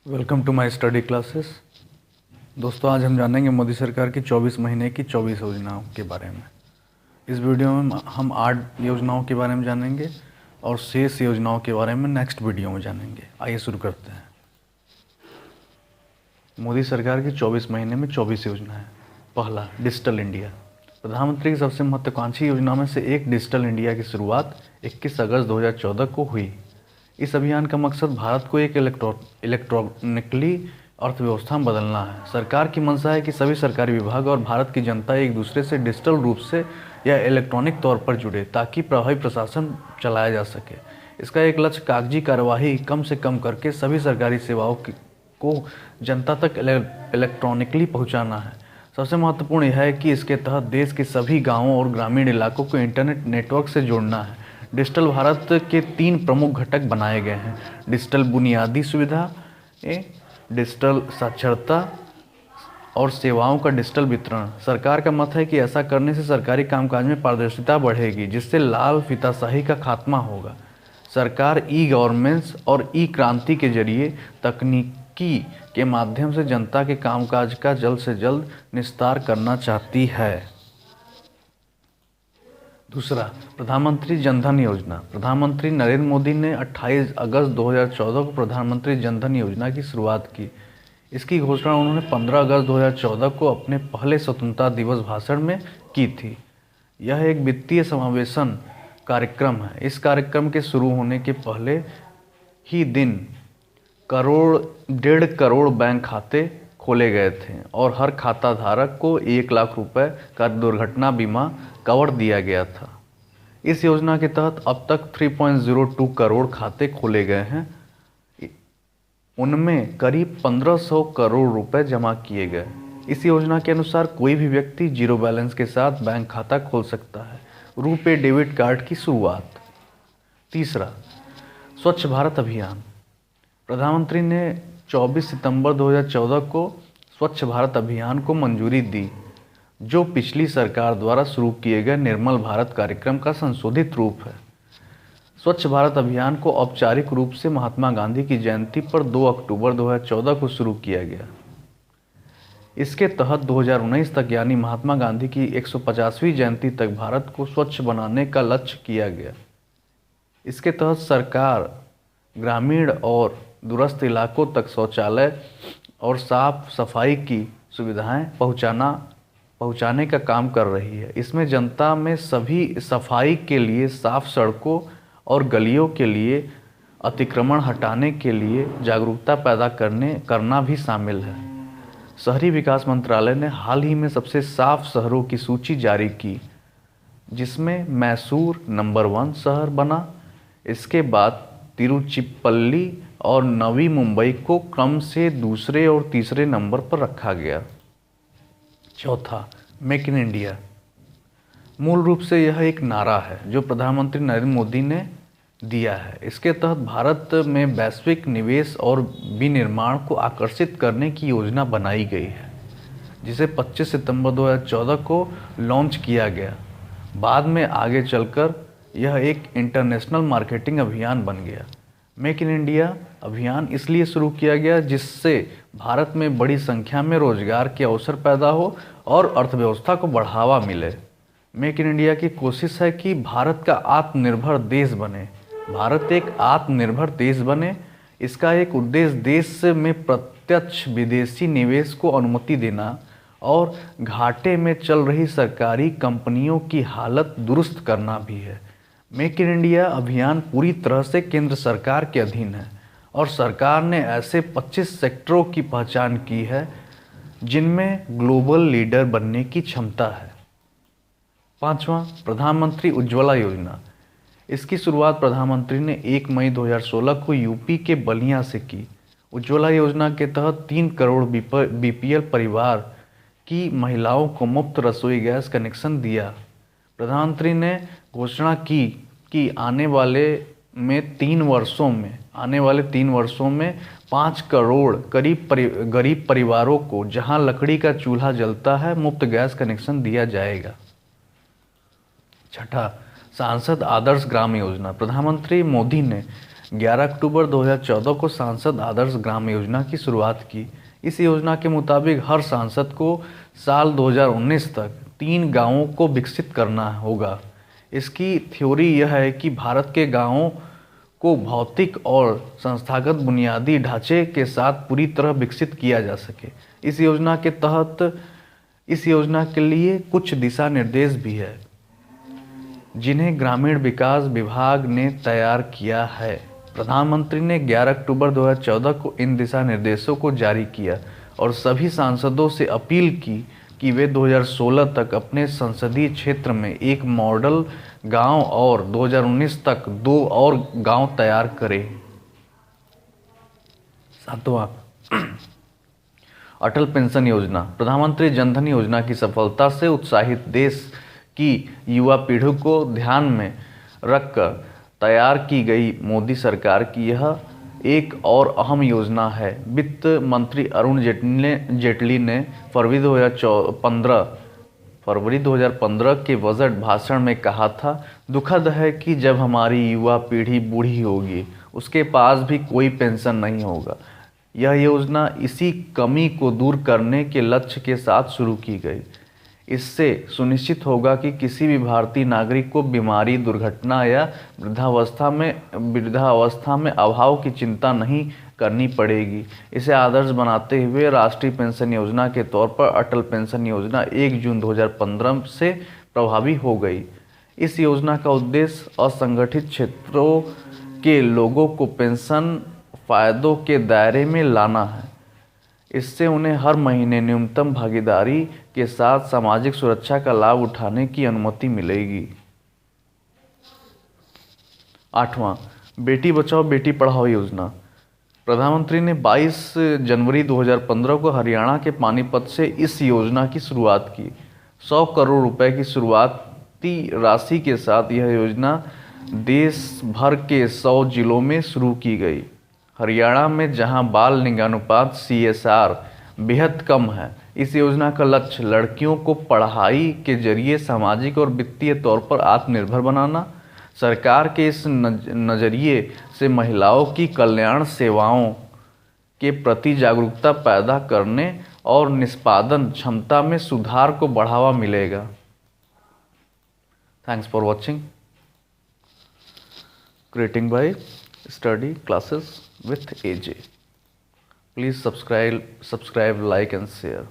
Welcome to my study classes. दोस्तों, आज हम जानेंगे मोदी सरकार की 24 महीने की 24 योजनाओं के बारे में। इस वीडियो में हम 8 योजनाओं के बारे में जानेंगे और शेष योजनाओं के बारे में नेक्स्ट वीडियो में जानेंगे। आइए शुरू करते हैं। मोदी सरकार की 24 महीने में 24 योजनाएं। पहला, डिजिटल इंडिया। प्रधानमंत्री की सबसे महत्वाकांक्षी योजनाओं में से एक डिजिटल इंडिया की शुरुआत 21 अगस्त 2014 को हुई। इस अभियान का मकसद भारत को एक इलेक्ट्रॉनिकली अर्थव्यवस्था में बदलना है। सरकार की मंशा है कि सभी सरकारी विभाग और भारत की जनता एक दूसरे से डिजिटल रूप से या इलेक्ट्रॉनिक तौर पर जुड़े ताकि प्रभावी प्रशासन चलाया जा सके। इसका एक लक्ष्य कागजी कार्यवाही कम से कम करके सभी सरकारी सेवाओं को जनता तक इलेक्ट्रॉनिकली पहुंचाना है। सबसे महत्वपूर्ण यह है कि इसके तहत देश के सभी गांवों और ग्रामीण इलाकों को इंटरनेट नेटवर्क से जोड़ना है। डिजिटल भारत के 3 प्रमुख घटक बनाए गए हैं: डिजिटल बुनियादी सुविधा, डिजिटल साक्षरता और सेवाओं का डिजिटल वितरण। सरकार का मत है कि ऐसा करने से सरकारी कामकाज में पारदर्शिता बढ़ेगी, जिससे लाल फीताशाही का खात्मा होगा। सरकार ई गवर्नेंस और ई क्रांति के जरिए तकनीकी के माध्यम से जनता के कामकाज का जल्द से जल्द निस्तार करना चाहती है। दूसरा, प्रधानमंत्री जन धन योजना। प्रधानमंत्री नरेंद्र मोदी ने 28 अगस्त 2014 को प्रधानमंत्री जन धन योजना की शुरुआत की। इसकी घोषणा उन्होंने 15 अगस्त 2014 को अपने पहले स्वतंत्रता दिवस भाषण में की थी। यह एक वित्तीय समावेशन कार्यक्रम है। इस कार्यक्रम के शुरू होने के पहले ही दिन 1.5 करोड़ बैंक खाते खोले गए थे और हर खाता धारक को 1 लाख रुपए का दुर्घटना बीमा कवर दिया गया था। इस योजना के तहत अब तक 3.02 करोड़ खाते खोले गए हैं। उनमें करीब 1500 करोड़ रुपए जमा किए गए। इस योजना के अनुसार कोई भी व्यक्ति जीरो बैलेंस के साथ बैंक खाता खोल सकता है। रुपे डेबिट कार्ड की शुरुआत। तीसरा, स्वच्छ भारत अभियान। प्रधानमंत्री ने 24 सितंबर 2014 को स्वच्छ भारत अभियान को मंजूरी दी, जो पिछली सरकार द्वारा शुरू किए गए निर्मल भारत कार्यक्रम का संशोधित रूप है। स्वच्छ भारत अभियान को औपचारिक रूप से महात्मा गांधी की जयंती पर 2 अक्टूबर 2014 को शुरू किया गया। इसके तहत 2019 तक यानी महात्मा गांधी की 150वीं जयंती तक भारत को स्वच्छ बनाने का लक्ष्य किया गया। इसके तहत सरकार ग्रामीण और दूरस्थ इलाकों तक शौचालय और साफ सफाई की सुविधाएं पहुंचाने का काम कर रही है। इसमें जनता में सभी सफाई के लिए, साफ सड़कों और गलियों के लिए, अतिक्रमण हटाने के लिए जागरूकता पैदा करना भी शामिल है। शहरी विकास मंत्रालय ने हाल ही में सबसे साफ शहरों की सूची जारी की, जिसमें मैसूर नंबर 1 शहर बना। इसके बाद तिरुचिपल्ली और नवी मुंबई को क्रम से दूसरे और तीसरे नंबर पर रखा गया। चौथा, मेक इन इंडिया। मूल रूप से यह एक नारा है जो प्रधानमंत्री नरेंद्र मोदी ने दिया है। इसके तहत भारत में वैश्विक निवेश और विनिर्माण को आकर्षित करने की योजना बनाई गई है, जिसे 25 सितंबर 2014 को लॉन्च किया गया। बाद में आगे चलकर यह एक इंटरनेशनल मार्केटिंग अभियान बन गया। मेक इन इंडिया अभियान इसलिए शुरू किया गया जिससे भारत में बड़ी संख्या में रोजगार के अवसर पैदा हो और अर्थव्यवस्था को बढ़ावा मिले। मेक इन इंडिया की कोशिश है कि भारत का आत्मनिर्भर देश बने। भारत एक आत्मनिर्भर देश बने। इसका एक उद्देश्य देश में प्रत्यक्ष विदेशी निवेश को अनुमति देना और घाटे में चल रही सरकारी कंपनियों की हालत दुरुस्त करना भी है। मेक इन इंडिया अभियान पूरी तरह से केंद्र सरकार के अधीन है और सरकार ने ऐसे 25 सेक्टरों की पहचान की है जिनमें ग्लोबल लीडर बनने की क्षमता है। पांचवा, प्रधानमंत्री उज्ज्वला योजना। इसकी शुरुआत प्रधानमंत्री ने 1 मई 2016 को यूपी के बलिया से की। उज्ज्वला योजना के तहत 3 करोड़ बीपीएल परिवार की महिलाओं को मुफ्त रसोई गैस कनेक्शन दिया। प्रधानमंत्री ने घोषणा की कि आने वाले 3 वर्षों में 5 करोड़ गरीब परिवारों को, जहां लकड़ी का चूल्हा जलता है, मुफ्त गैस कनेक्शन दिया जाएगा। छठा, सांसद आदर्श ग्राम योजना। प्रधानमंत्री मोदी ने 11 अक्टूबर 2014 को सांसद आदर्श ग्राम योजना की शुरुआत की। इस योजना के मुताबिक हर सांसद को साल 2019 तक 3 गांवों को विकसित करना होगा। इसकी थ्योरी यह है कि भारत के गांवों को भौतिक और संस्थागत बुनियादी ढांचे के साथ पूरी तरह विकसित किया जा सके। इस योजना के तहत इस योजना के लिए कुछ दिशा निर्देश भी है जिन्हें ग्रामीण विकास विभाग ने तैयार किया है। प्रधानमंत्री ने 11 अक्टूबर 2014 को इन दिशा निर्देशों को जारी किया और सभी सांसदों से अपील की कि वे 2016 तक अपने संसदीय क्षेत्र में एक मॉडल गांव और 2019 तक 2 और गांव तैयार करें। 7वां, अटल पेंशन योजना। प्रधानमंत्री जनधन योजना की सफलता से उत्साहित देश की युवा पीढ़ी को ध्यान में रखकर तैयार की गई मोदी सरकार की यह एक और अहम योजना है। वित्त मंत्री अरुण जेटली ने फरवरी 2015 के बजट भाषण में कहा था, दुखद है कि जब हमारी युवा पीढ़ी बूढ़ी होगी उसके पास भी कोई पेंशन नहीं होगा। यह योजना इसी कमी को दूर करने के लक्ष्य के साथ शुरू की गई। इससे सुनिश्चित होगा कि किसी भी भारतीय नागरिक को बीमारी, दुर्घटना या वृद्धावस्था में अभाव की चिंता नहीं करनी पड़ेगी। इसे आदर्श बनाते हुए राष्ट्रीय पेंशन योजना के तौर पर अटल पेंशन योजना 1 जून 2015 से प्रभावी हो गई। इस योजना का उद्देश्य असंगठित क्षेत्रों के लोगों को पेंशन फायदों के दायरे में लाना है। इससे उन्हें हर महीने न्यूनतम भागीदारी के साथ सामाजिक सुरक्षा का लाभ उठाने की अनुमति मिलेगी। 8वां, बेटी बचाओ बेटी पढ़ाओ योजना। प्रधानमंत्री ने 22 जनवरी 2015 को हरियाणा के पानीपत से इस योजना की शुरुआत की। 100 करोड़ रुपए की शुरुआती राशि के साथ यह योजना देश भर के 100 जिलों में शुरू की गई। हरियाणा में जहां बाल लिंगानुपात CSR बेहद कम है, इस योजना का लक्ष्य लड़कियों को पढ़ाई के जरिए सामाजिक और वित्तीय तौर पर आत्मनिर्भर बनाना। सरकार के इस नजरिए से महिलाओं की कल्याण सेवाओं के प्रति जागरूकता पैदा करने और निष्पादन क्षमता में सुधार को बढ़ावा मिलेगा। Thanks for watching. Creating bye study classes with AJ. Please subscribe, like and share.